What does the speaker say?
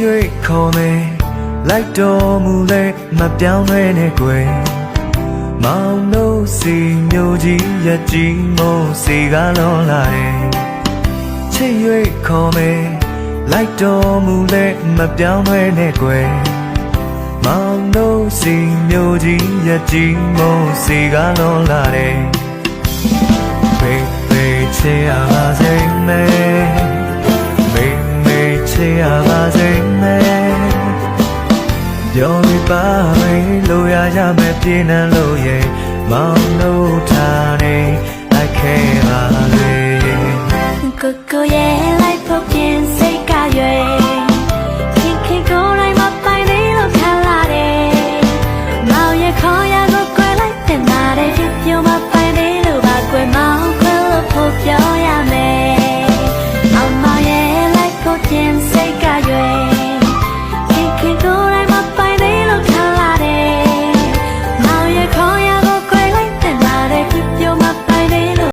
၍ခေါ်မယ်လိုက်တော်မူလဲမပြောင်းလဲနဲ့ကွယ်မောင်တို့စီမျိုးကြီးရကြီးမို့စီကားလွန်လာတယ်ချစ်၍ခေါ်မယ်လိုက်တော်မူလဲမပြောင်းလဲနဲ့ကွယ်မောင်တို့စီမျိုးကြီးရကြီးမို့စီကားလွန်လာတယ်ဘေးဘေးချစ်ရပါစေမယ်ဘေးဘေးချစ်ရပါစေမယ်ပြောပြပါမယ်လို့ရရမယ်ပြင်းနှံလို့ရဲ့မောင်တို့ထားနေ